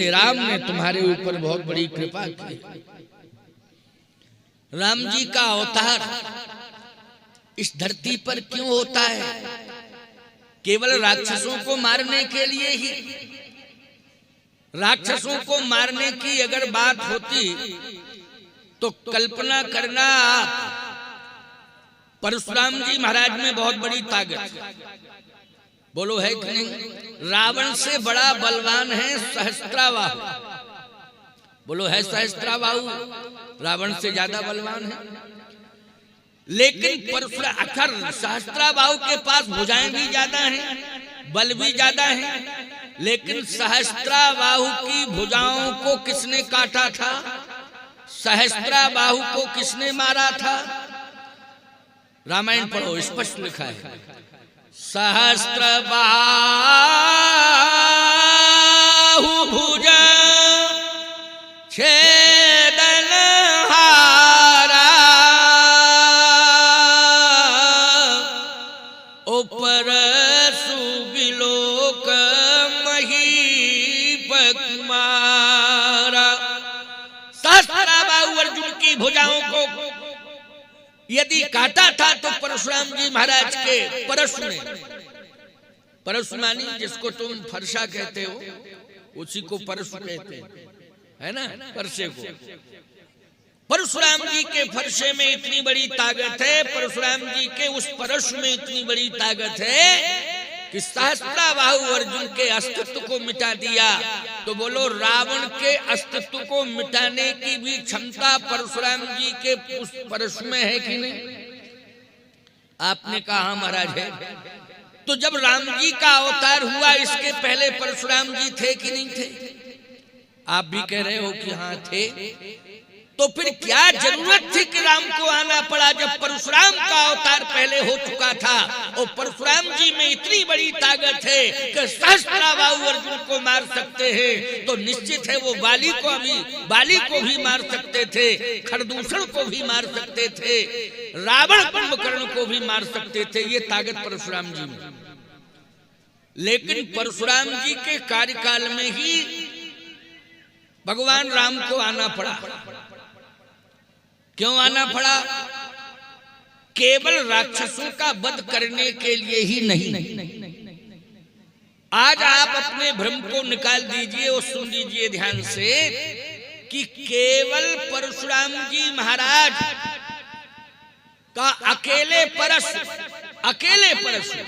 राम ने तुम्हारे ऊपर बहुत बड़ी कृपा की। राम जी का अवतार इस धरती पर क्यों होता है? केवल राक्षसों को मारने के लिए ही। राक्षसों को मारने की अगर बात होती तो कल्पना करना, परशुराम जी महाराज में बहुत बड़ी ताकत, बोलो है कि नहीं? रावण से बड़ा बलवान है सहस्त्राबाहु, बोलो है सहस्त्राबाहु, रावण से ज्यादा बलवान है। लेकिन परशुराम अखर सहस्त्राबाहु के पास भुजाएं भी ज्यादा हैं, बल भी ज्यादा है, लेकिन सहस्त्राबाहु की भुजाओं को किसने काटा था? सहस्त्राबाहु को किसने मारा था? रामायण पढ़ो, स्पष्ट लिखा है, सहस्त्रबाहु भुजा छेदन हारा, परशु बिलोक महीपक मारा। सहस्त्रबाहु अर्जुन की भुजाओं को यदि काटा था तो परशुराम जी महाराज के परशु ने, परशु मानी जिसको तुम फरसा कहते हो उसी को परशु कहते हैं, है ना, फरसे को। परशुराम जी के फरसे में इतनी बड़ी ताकत है, परशुराम जी के उस परशु में इतनी बड़ी ताकत है कि सहस्त्रबाहु अर्जुन के अस्तित्व को मिटा दिया। तो बोलो रावण के अस्तित्व को मिटाने की भी क्षमता परशुराम जी के उस परशु में है कि नहीं? आपने कहा महाराज है। तो जब राम जी का अवतार हुआ इसके पहले परशुराम जी थे कि नहीं थे? आप भी कह रहे हो कि हाँ थे। तो फिर क्या जरूरत थी कि राम को आना पड़ा जब परशुराम का अवतार पहले हो चुका था? और परशुराम जी में इतनी बड़ी ताकत है कि सहस्त्रबाहु अर्जुन को मार सकते हैं, तो निश्चित है वो बाली को भी मार सकते थे, खरदूषण को भी मार सकते थे, रावण कुंभकर्ण को भी मार सकते थे। ये ताकत परशुराम जी में। लेकिन परशुराम जी के कार्यकाल में ही भगवान राम को आना पड़ा। क्यों आना पड़ा? केवल राक्षसों का वध करने के लिए ही नहीं। आज आप अपने भ्रम को निकाल दीजिए और सुन लीजिए ध्यान से कि केवल परशुराम जी महाराज का अकेले परशु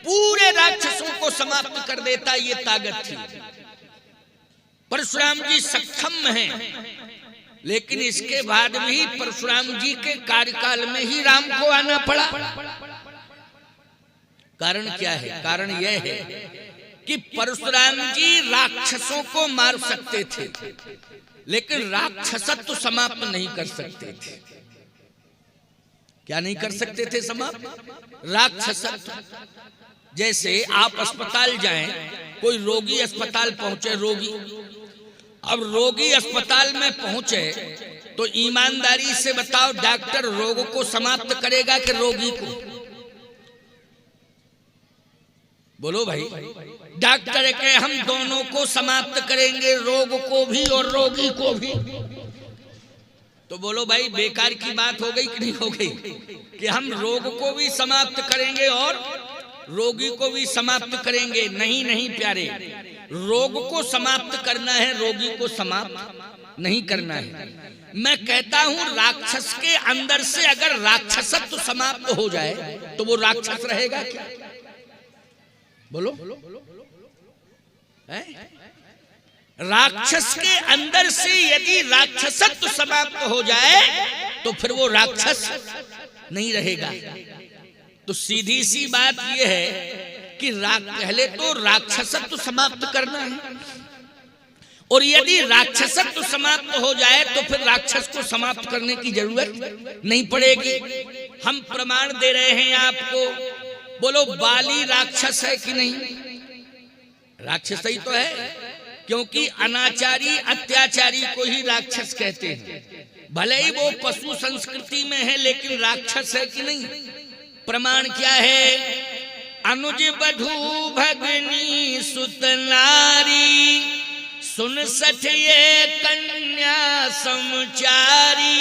पूरे राक्षसों को समाप्त कर देता, ये ताकत थी। परशुराम जी सक्षम हैं, लेकिन इसके बाद भी परशुराम जी के कार्यकाल में ही राम को आना पड़ा। कारण क्या है? कारण यह है कि परशुराम जी राक्षसों को मार सकते थे, लेकिन राक्षसत्व समाप्त नहीं कर सकते थे। क्या नहीं कर सकते थे समाप्त? राक्षसत्व। जैसे आप अस्पताल जाएं, कोई रोगी अस्पताल पहुंचे, अब रोगी अस्पताल में पहुंचे तो ईमानदारी से बताओ डॉक्टर रोग को समाप्त करेगा कि रोगी को? बोलो भाई। डॉक्टर के हम दोनों को समाप्त करेंगे, रोग को भी और रोगी को भी। तो बोलो भाई बेकार की बात हो गई कि नहीं हो गई कि हम रोग को भी समाप्त करेंगे और रोगी को भी समाप्त करेंगे? नहीं प्यारे, रोग को समाप्त करना है, रोगी को समाप्त नहीं करना है। मैं कहता हूं राक्षस के अंदर से अगर राक्षसत्व समाप्त हो जाए तो वो राक्षस रहेगा क्या? बोलो है? राक्षस के अंदर से यदि राक्षसत्व समाप्त हो जाए तो फिर वो राक्षस नहीं रहेगा। तो सीधी सी बात यह है कि पहले तो राक्षसत्व समाप्त करना है, और यदि राक्षसत्व समाप्त हो जाए तो फिर राक्षस को समाप्त करने की जरूरत नहीं पड़ेगी। हम प्रमाण दे रहे हैं आपको। बोलो बाली राक्षस है कि नहीं? राक्षस ही तो है, क्योंकि अनाचारी अत्याचारी को ही राक्षस कहते हैं। भले ही वो पशु संस्कृति में है, लेकिन राक्षस है कि नहीं? प्रमाण क्या है? अनुज बधू भगनी सुत नारी सुन सठ ये कन्या समचारी,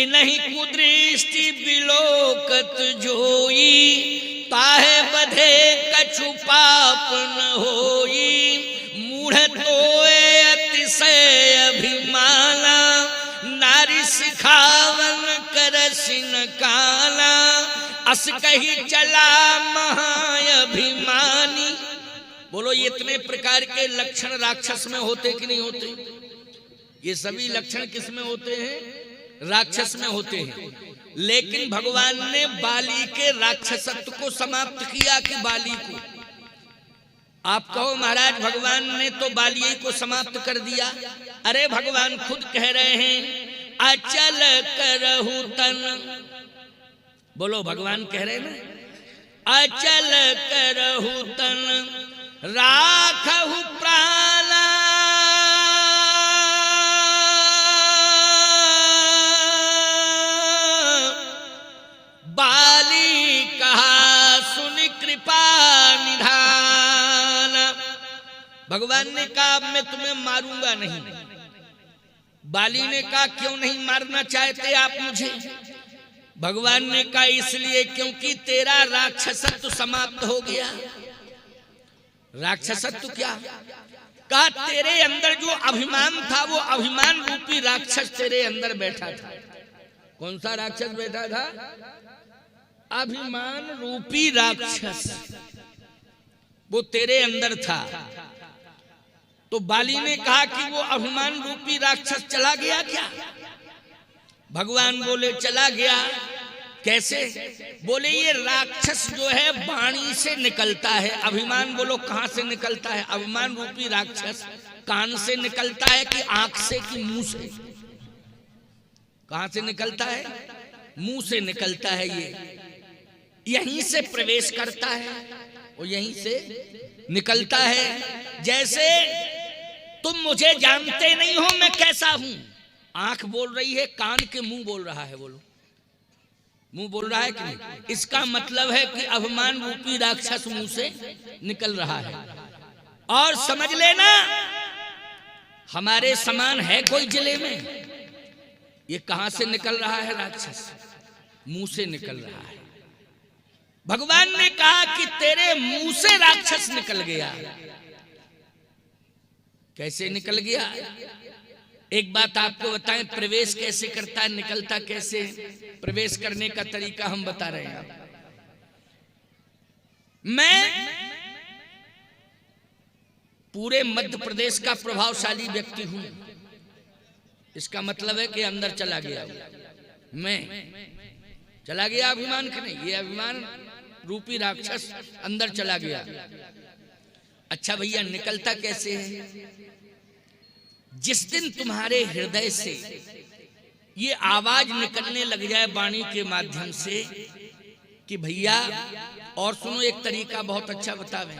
इन्हीं कुदृष्टि बिलोकत जोई, ताहे बधे कछु पाप न होई, मूढ़ तोए अतिशय अभिमाना, नारी सिखावन करसिन काला, अस कही चला महाअभिमानी। बोलो ये इतने प्रकार के लक्षण राक्षस में होते कि नहीं होते? ये सभी लक्षण किस में होते हैं? राक्षस में होते हैं। लेकिन भगवान ने बाली के राक्षसत्व को समाप्त किया कि बाली को? आप कहो महाराज भगवान ने तो बाली को समाप्त कर दिया। अरे भगवान खुद कह रहे हैं अचल करहु तन। बोलो भगवान कह रहे हैं ना, अचल करहु तन राखहु प्राणा, बाली कहा सुनि कृपा निधान। भगवान ने कहा मैं तुम्हें मारूंगा नहीं। बाली ने कहा क्यों नहीं मारना चाहते आप मुझे? भगवान ने कहा इसलिए क्योंकि तेरा राक्षसत्व समाप्त हो गया। राक्षसत्व क्या? कहा तेरे अंदर जो अभिमान था वो अभिमान रूपी राक्षस तेरे अंदर बैठा था। कौन सा राक्षस बैठा था? अभिमान रूपी राक्षस, वो तेरे अंदर था। तो बाली ने कहा कि वो अभिमान रूपी राक्षस चला गया क्या? भगवान बोले चला गया। कैसे? बोले ये राक्षस जो है वाणी से निकलता है। अभिमान बोलो कहां से निकलता है? अभिमान रूपी राक्षस कान से निकलता है कि आंख से कि मुंह से? कहां से निकलता है? मुंह से निकलता है। ये यहीं से प्रवेश करता है और यहीं से निकलता है। जैसे तुम मुझे जानते नहीं हो मैं कैसा हूं। आंख बोल रही है, कान के मुंह बोल रहा है। बोलो मुंह बोल रहा है कि नहीं? इसका मतलब है कि अभिमान रूपी राक्षस मुंह से निकल रहा है। और समझ लेना हमारे समान है कोई जिले में? ये कहां से निकल रहा है राक्षस? मुंह से निकल रहा है। भगवान ने कहा कि तेरे मुंह से राक्षस निकल गया। कैसे निकल गया? एक बात आपको बताएं, प्रवेश कैसे करता है, निकलता कैसे? प्रवेश करने का तरीका हम बता रहे हैं। मैं पूरे मध्य प्रदेश का प्रभावशाली व्यक्ति हूं। इसका मतलब है कि अंदर चला गया। मैं चला गया अभिमान के नहीं, ये अभिमान रूपी राक्षस अंदर चला गया। अच्छा भैया निकलता कैसे है? जिस दिन तुम्हारे हृदय से ये आवाज निकलने लग जाए वाणी के माध्यम से कि भैया, और सुनो एक तरीका बहुत अच्छा बतावे,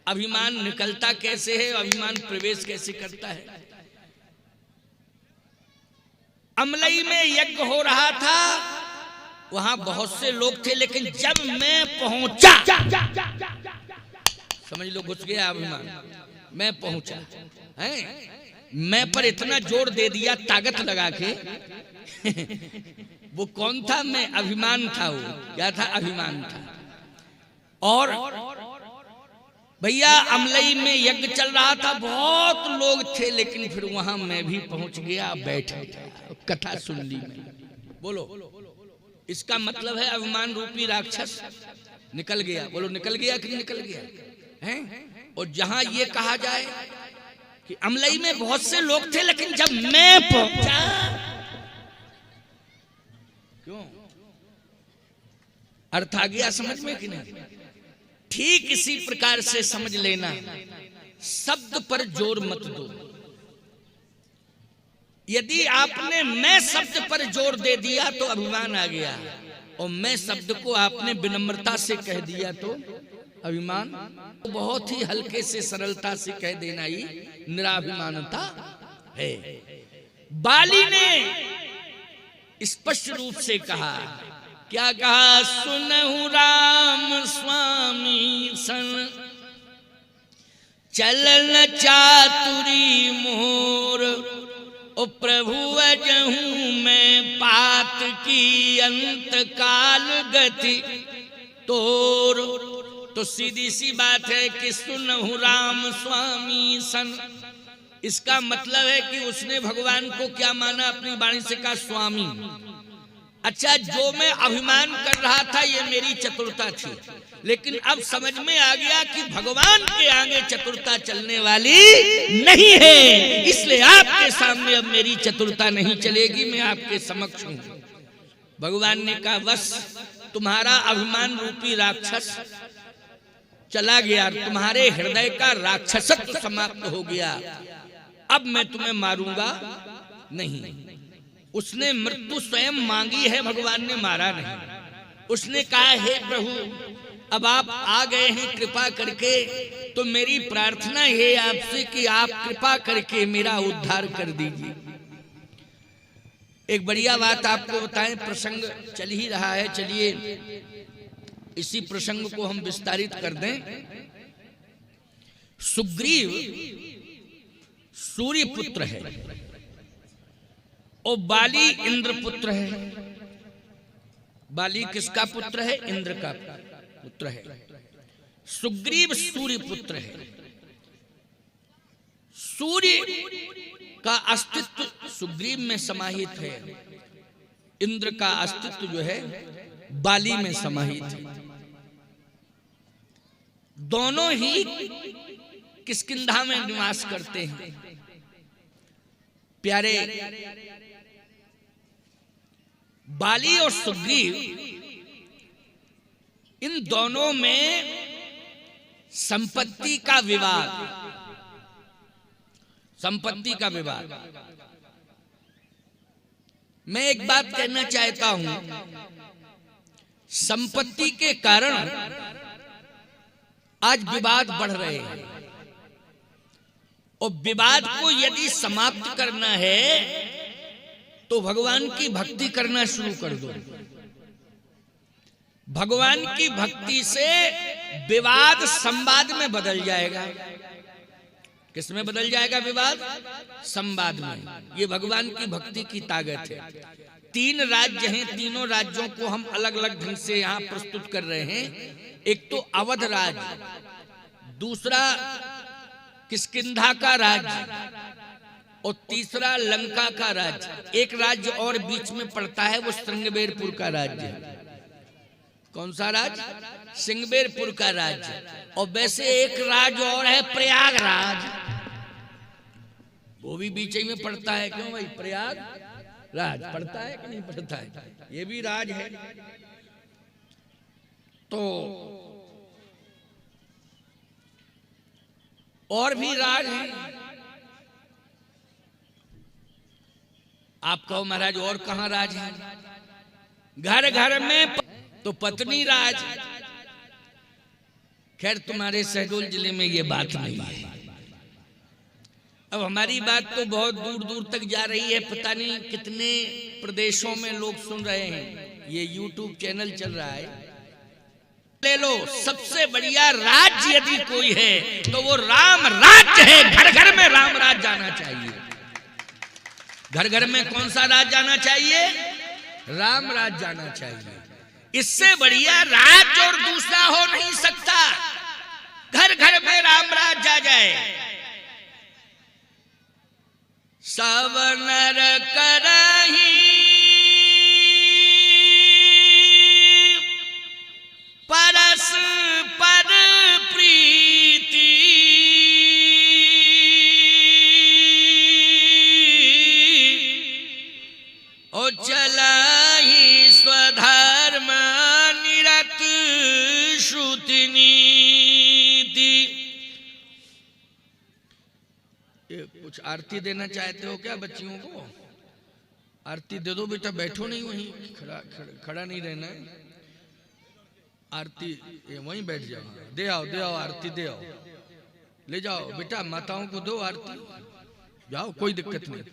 अभिमान निकलता कैसे है, अभिमान प्रवेश कैसे करता है। अमलई में यज्ञ हो रहा था, वहां बहुत से लोग थे, लेकिन जब मैं पहुंचा, समझ लो घुस गया अभिमान। मैं पहुंचा है, मैं पर इतना जोर दे दिया ताकत लगा के वो कौन था? मैं अभिमान था। वो क्या था? अभिमान था। और भैया अमलई में यज्ञ चल रहा था, बहुत लोग थे, लेकिन फिर वहां मैं भी पहुंच गया, बैठा कथा सुन ली मैं। बोलो इसका मतलब है अभिमान रूपी राक्षस निकल गया। बोलो निकल गया कि निकल गया है? और जहां ये कहा जाए कि अमलई में बहुत से लोग थे, लेकिन जब मैं पहुंचा, क्यों? अर्थ आ गया समझ में कि नहीं? ठीक इसी प्रकार से समझ लेना, शब्द पर जोर मत दो। यदि आपने मैं शब्द पर जोर दे दिया तो अभिमान आ गया, और मैं शब्द को आपने विनम्रता से कह दिया तो अभिमान। बहुत ही हल्के से सरलता से कह देना ही निराभिमानता है। बाली ने स्पष्ट रूप से कहा, क्या कहा? सुनहु राम स्वामी सन चलन चातुरी मोर ओ प्रभु अजहूं मैं पात की अंत काल गति तोर। तो सीधी सी बात है कि सुनहु राम स्वामी सन। इसका मतलब है कि उसने भगवान को क्या माना, अपनी वाणी से कहा स्वामी। अच्छा, जो मैं अभिमान कर रहा था ये मेरी चतुरता थी, लेकिन अब समझ में आ गया कि भगवान के आगे चतुरता चलने वाली नहीं है, इसलिए आपके सामने अब मेरी चतुरता नहीं चलेगी, मैं आपके समक्ष हूं। भगवान ने कहा बस तुम्हारा अभिमान रूपी राक्षस चला गया, तुम्हारे हृदय का राक्षसत्व समाप्त हो गया, अब मैं तुम्हें मारूंगा नहीं। उसने मृत्यु स्वयं मांगी है, भगवान ने मारा नहीं। उसने कहा हे प्रभु अब आप आ गए हैं कृपा करके, तो मेरी प्रार्थना है आपसे कि आप कृपा करके मेरा उद्धार कर दीजिए। एक बढ़िया बात आपको बताएं, प्रसंग चल ही रहा है, चलिए इसी प्रसंग को हम विस्तारित कर दें। सुग्रीव सूर्य पुत्र है और बाली इंद्र पुत्र है। बाली किसका पुत्र है? इंद्र का पुत्र है। सुग्रीव सूर्य पुत्र है। सूर्य का अस्तित्व सुग्रीव में समाहित है, इंद्र का अस्तित्व जो है बाली में समाहित है। दोनों ही किष्किंधा में निवास करते हैं। प्यारे, बाली और सुग्रीव इन दोनों में संपत्ति का विवाद, संपत्ति का विवाद। मैं एक बात कहना चाहता हूं, संपत्ति के कारण आज विवाद बढ़ रहे हैं, और विवाद को यदि समाप्त करना है तो भगवान की भक्ति करना शुरू कर दो। भगवान की भक्ति से विवाद संवाद में बदल जाएगा। किस में बदल जाएगा विवाद? संवाद में। ये भगवान की भक्ति की ताकत है। 3 राज्य हैं, तीनों राज्यों को हम अलग अलग ढंग से यहाँ प्रस्तुत कर रहे हैं। एक तो अवध राज्य, दूसरा किष्किंधा का राज्य, और तीसरा लंका का राज्य। एक राज्य और बीच में पड़ता है, वो श्रृंगबेरपुर का राज्य। कौन सा राज्य? श्रृंगबेरपुर का राज्य। और वैसे एक राज्य और है प्रयागराज, वो भी बीच में पड़ता है। क्यों भाई? प्रयाग राज पड़ता है कि नहीं पड़ता है? ये भी राज है। तो और भी राज है। आप कहो महाराज और कहां राज है? घर घर में तो पत्नी राज। खैर तुम्हारे शहडोल जिले में ये बात नहीं है। अब हमारी बात तो बहुत दूर दूर तक जा रही है, पता नहीं कितने प्रदेशों में लोग सुन रहे हैं। ये YouTube चैनल चल रहा है। ले लो, सबसे बढ़िया राज्य यदि कोई है तो वो राम राज्य है। घर घर में राम राज जाना चाहिए। घर घर में कौन सा राज जाना चाहिए? राम राज जाना चाहिए। इससे बढ़िया राज और दूसरा हो नहीं सकता। घर घर में राम राज जा जाए। सब नर करही परस्पर प्रीति, ओ चलाही स्वधर्म निरत श्रुति नीति। कुछ आरती देना चाहते हो क्या बच्चियों को? आरती दे दो बेटा, बैठो नहीं वहीं, खड़ा नहीं रहना है। आरती वहीं बैठ जाओ, दे आओ आरती दे आओ, ले जाओ बेटा, माताओं को दो आरती, जाओ कोई दिक्कत नहीं।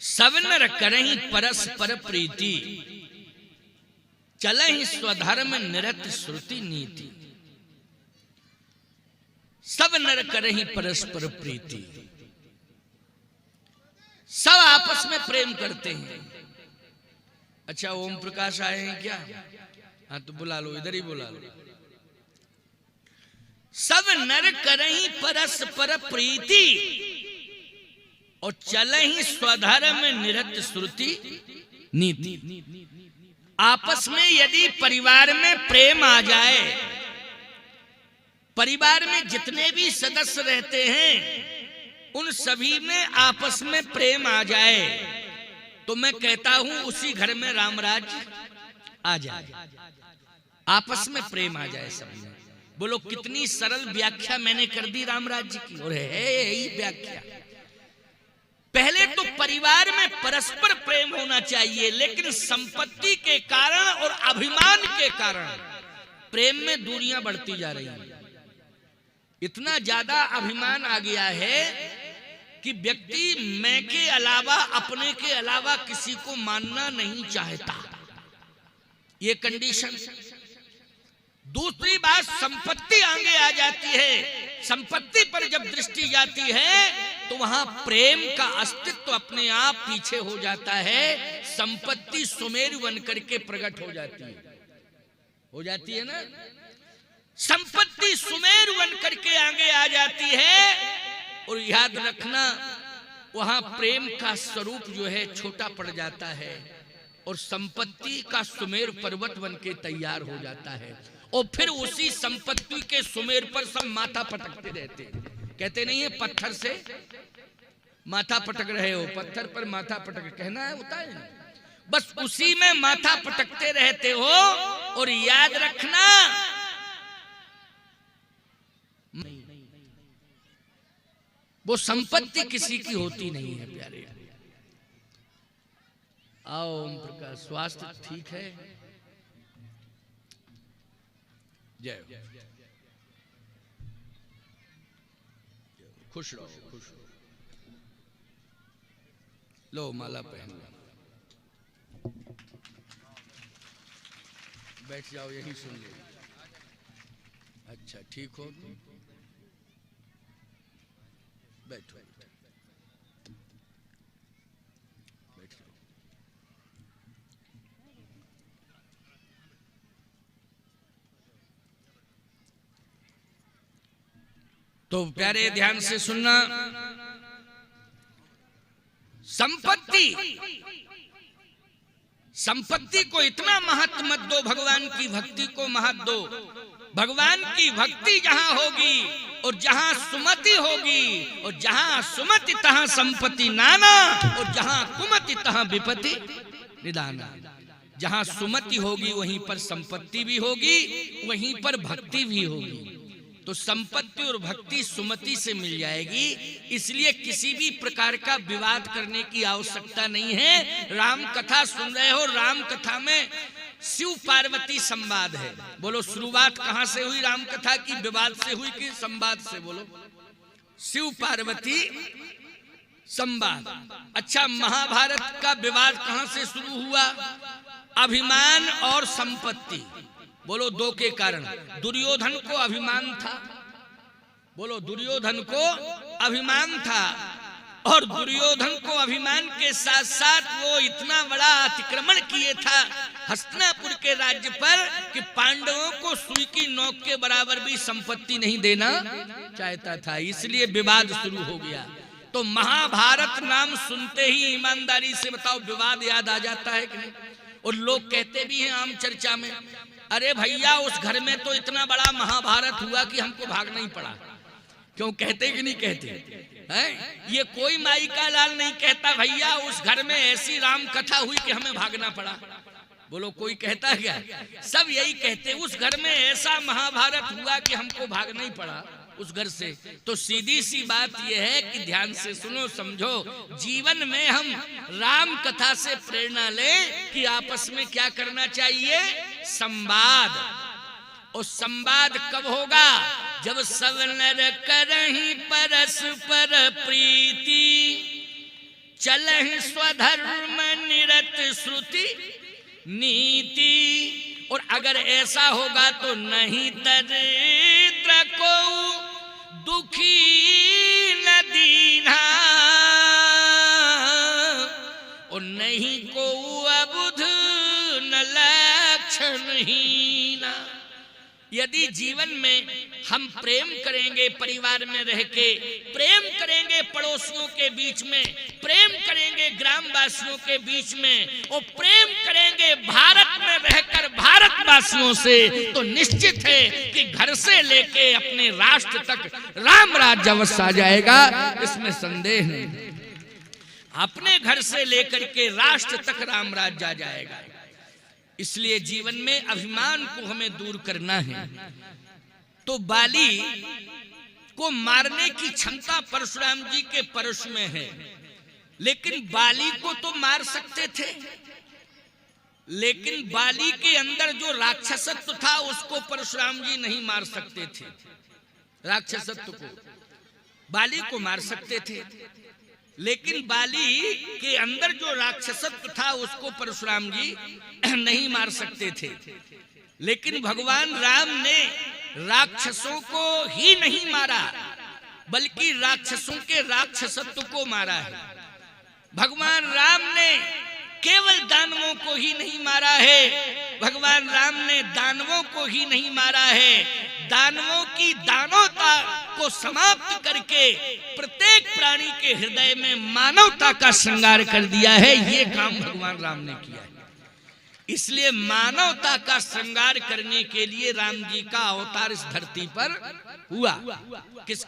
सब नर करहि परस्पर प्रीति, चलहि स्वधर्म निरत श्रुति नीति। सब नर करहि परस्पर प्रीति, सब आपस में प्रेम करते हैं। अच्छा, ओम प्रकाश आए हैं क्या? हाँ तो बुला लो, इधर ही बुला लो। सब नर करहि परस्पर प्रीति और चलहि स्वधर्म निरत श्रुति नीति। आपस में यदि परिवार में प्रेम आ जाए, परिवार में जितने भी सदस्य रहते हैं उन सभी में आपस में प्रेम आ जाए, तो मैं कहता हूं उसी घर में रामराज आ जाए। आपस में प्रेम आ जाए सब में। बोलो कितनी सरल व्याख्या मैंने कर दी रामराज जी की, और है यही व्याख्या। पहले तो परिवार में परस्पर प्रेम होना चाहिए, लेकिन संपत्ति के कारण और अभिमान के कारण प्रेम में दूरियां बढ़ती जा रही हैं। इतना ज्यादा अभिमान आ गया है कि व्यक्ति मैं के अलावा, अपने के अलावा किसी को मानना नहीं चाहता, ये कंडीशन। दूसरी बात, संपत्ति आगे आ जाती है। संपत्ति पर जब दृष्टि जाती है तो वहां प्रेम का अस्तित्व अपने आप पीछे हो जाता है। संपत्ति सुमेरु बन करके प्रकट हो जाती है ना। संपत्ति सुमेरु बन करके आगे आ जाती है, और याद रखना वहां प्रेम का स्वरूप जो है छोटा पड़ जाता है, और संपत्ति का सुमेर पर्वत बन के तैयार हो जाता है। और फिर उसी संपत्ति के सुमेर पर सब माथा पटकते रहते हैं। कहते नहीं है पत्थर से माथा पटक रहे हो, पत्थर पर माथा पटक, कहना है होता है। बस उसी में माथा पटकते रहते हो। और याद रखना वो संपत्ति किसी की होती नहीं है प्यारे। आओ ओम प्रकाश, स्वास्थ्य ठीक है? जय, खुश रहो, खुश रहो। लो माला पहन लो, बैठ जाओ, यही सुन लो। अच्छा ठीक हो, बैठो, बैठ जाओ। तो प्यारे ध्यान से सुनना, संपत्ति को इतना महत्व मत दो, भगवान की भक्ति को महत्व दो। भगवान की भक्ति जहां होगी और जहां सुमति होगी, और जहां सुमति तहां संपत्ति नाना, और जहां कुमति तहां विपत्ति निदाना। जहां सुमति होगी वहीं पर संपत्ति भी होगी, वहीं पर भक्ति भी होगी। तो संपत्ति और भक्ति सुमति से मिल जाएगी। इसलिए किसी भी प्रकार का विवाद करने की आवश्यकता नहीं है। राम कथा सुन रहे हो, राम कथा में शिव पार्वती संवाद है। बोलो शुरुआत कहां से हुई राम कथा की? विवाद से हुई कि संवाद से? बोलो शिव पार्वती संवाद। अच्छा, महाभारत का विवाद कहां से शुरू हुआ? अभिमान और संपत्ति। बोलो दो के कारण। दुर्योधन को अभिमान था, बोलो दुर्योधन को अभिमान था, और दुर्योधन को अभिमान के साथ साथ वो इतना बड़ा अतिक्रमण किए था हस्तिनापुर के राज्य पर कि पांडवों को सुई की नोक के बराबर भी संपत्ति नहीं देना चाहता था। इसलिए विवाद शुरू हो गया। तो महाभारत नाम सुनते ही ईमानदारी से बताओ विवाद याद आ जाता है कि नहीं? और लोग कहते भी हैं आम चर्चा में, अरे भैया उस घर में तो इतना बड़ा महाभारत हुआ कि हमको भागना ही पड़ा। क्यों कहते कि नहीं कहते हैं? ये कोई माई का लाल नहीं कहता भैया उस घर में ऐसी राम कथा हुई कि हमें भागना पड़ा। बोलो कोई कहता है क्या? सब यही कहते उस घर में ऐसा महाभारत हुआ कि हमको भागना ही पड़ा उस घर से। तो सीधी सी बात यह है कि ध्यान से सुनो, समझो, जीवन में हम राम कथा से प्रेरणा लें कि आपस में क्या करना चाहिए? संवाद। और संवाद कब होगा? जब सब नर करहि परस्पर प्रीति, चलहि स्वधर्म निरत श्रुति नीति। और अगर ऐसा होगा तो नहीं दरिद्र को दुखी न दीना और नहीं को अबुध न लक्षणहीना। यदि जीवन में हम प्रेम करेंगे, परिवार में रह के प्रेम करेंगे, पड़ोसियों के बीच में प्रेम करेंगे, ग्रामवासियों के बीच में, और प्रेम करेंगे भारत में रहकर भारतवासियों से, तो निश्चित है कि घर से लेके अपने राष्ट्र तक राम राज्य अवश्य आ जाएगा, इसमें संदेह नहीं। अपने घर से लेकर के राष्ट्र तक राम राज्य आ जाएगा। इसलिए जीवन में अभिमान को हमें दूर करना है। तो बाली को मारने की क्षमता परशुराम जी के परशु में है, लेकिन बाली को तो मार सकते थे, लेकिन बाली के अंदर जो राक्षसत्व था उसको परशुराम जी नहीं मार सकते थे। राक्षसत्व को बाली को मार सकते थे, लेकिन बाली के अंदर जो राक्षसत्व था उसको परशुराम जी नहीं मार सकते थे। लेकिन भगवान राम ने राक्षसों को ही नहीं मारा, बल्कि राक्षसों के राक्षसत्व को मारा है। भगवान राम ने केवल दानवों को ही नहीं मारा है, भगवान राम ने दानवों को ही नहीं मारा है, दानवों की दानवता को समाप्त करके प्रत्येक प्राणी के हृदय में मानवता का श्रृंगार कर दिया है। ये काम भगवान राम ने किया है। इसलिए मानवता का श्रृंगार करने के लिए राम जी का अवतार इस धरती पर हुआ। किस